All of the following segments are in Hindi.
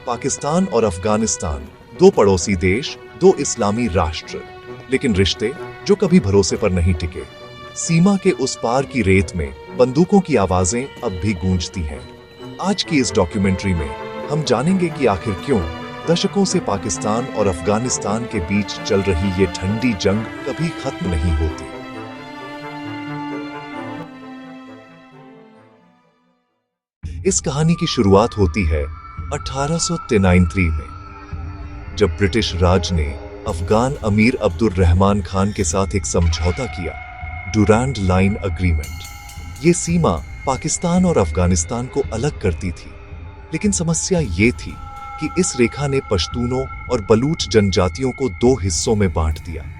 पाकिस्तान और अफगानिस्तान, दो पड़ोसी देश, दो इस्लामी राष्ट्र, लेकिन रिश्ते जो कभी भरोसे पर नहीं टिके। सीमा के उस पार की रेत में बंदूकों की आवाजें अब भी गूंजती हैं। आज की इस डॉक्यूमेंट्री में हम जानेंगे कि आखिर क्यों दशकों से पाकिस्तान और अफगानिस्तान के बीच चल रही ये ठंडी जंग कभी खत्म नहीं होती। इस कहानी की शुरुआत होती है 1893 में, जब ब्रिटिश राज ने अफगान अमीर अब्दुल रहमान खान के साथ एक समझौता किया, डुरांड लाइन अग्रीमेंट। ये सीमा पाकिस्तान और अफगानिस्तान को अलग करती थी, लेकिन समस्या ये थी कि इस रेखा ने पश्तूनों और बलूच जनजातियों को दो हिस्सों में बांट दिया।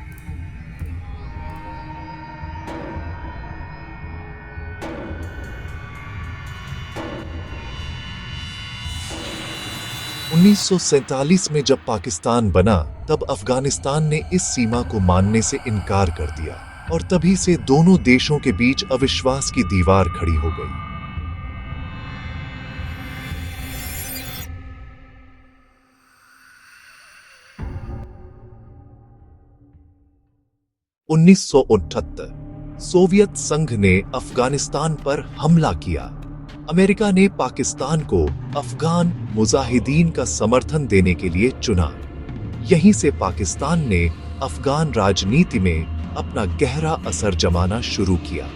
उन्नीस सौ सैंतालीस में जब पाकिस्तान बना, तब अफगानिस्तान ने इस सीमा को मानने से इनकार कर दिया और तभी से दोनों देशों के बीच अविश्वास की दीवार खड़ी हो गई। उन्नीस सौ 1968 सोवियत संघ ने अफगानिस्तान पर हमला किया। अमेरिका ने पाकिस्तान को अफगान मुजाहिदीन का समर्थन देने के लिए चुना। यहीं से पाकिस्तान ने अफगान राजनीति में अपना गहरा असर जमाना शुरू किया।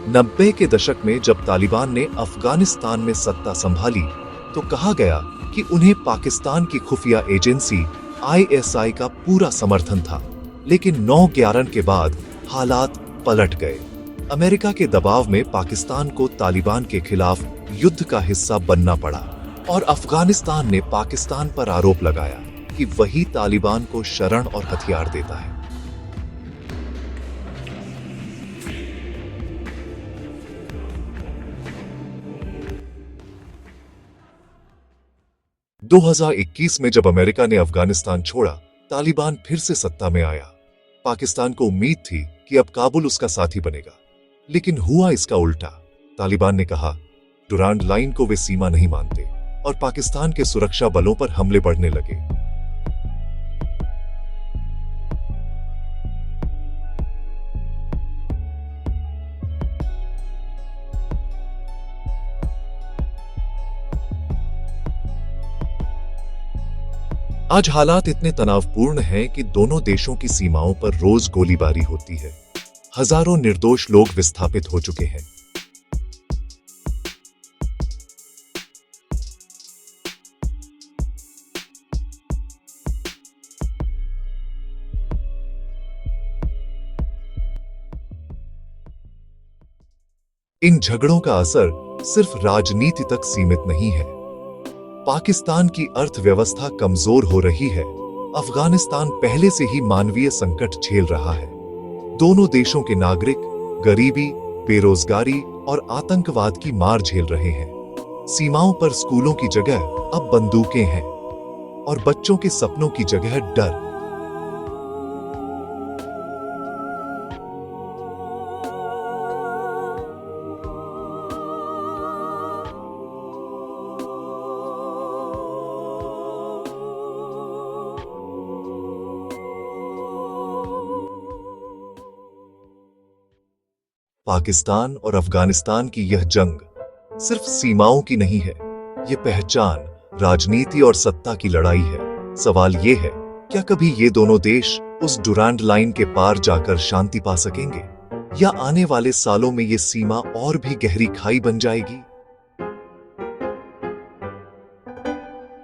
नब्बे के दशक में जब तालिबान ने अफगानिस्तान में सत्ता संभाली, तो कहा गया कि उन्हें पाकिस्तान की खुफिया एजेंसी ISI का पूरा समर्थन था। लेकिन 9/11 के बाद हालात पलट गए। अमेरिका के दबाव में पाकिस्तान को तालिबान के खिलाफ युद्ध का हिस्सा बनना पड़ा और अफगानिस्तान ने पाकिस्तान पर आरोप लगाया कि वही तालिबान को शरण और हथियार देता है। दो 2021 में जब अमेरिका ने अफगानिस्तान छोड़ा, तालिबान फिर से सत्ता में आया। पाकिस्तान को उम्मीद थी कि अब काबुल उसका साथी बनेगा, लेकिन हुआ इसका उल्टा। तालिबान ने कहा डुरांड लाइन को वे सीमा नहीं मानते और पाकिस्तान के सुरक्षा बलों पर हमले बढ़ने लगे। आज हालात इतने तनावपूर्ण हैं कि दोनों देशों की सीमाओं पर रोज गोलीबारी होती है। हजारों निर्दोष लोग विस्थापित हो चुके हैं। इन झगड़ों का असर सिर्फ राजनीति तक सीमित नहीं है। पाकिस्तान की अर्थव्यवस्था कमजोर हो रही है। अफगानिस्तान पहले से ही मानवीय संकट झेल रहा है। दोनों देशों के नागरिक गरीबी, बेरोजगारी और आतंकवाद की मार झेल रहे हैं। सीमाओं पर स्कूलों की जगह अब बंदूकें हैं और बच्चों के सपनों की जगह डर। पाकिस्तान और अफगानिस्तान की यह जंग सिर्फ सीमाओं की नहीं है, ये पहचान, राजनीति और सत्ता की लड़ाई है। सवाल ये है, क्या कभी ये दोनों देश उस डुरांड लाइन के पार जाकर शांति पा सकेंगे, या आने वाले सालों में ये सीमा और भी गहरी खाई बन जाएगी?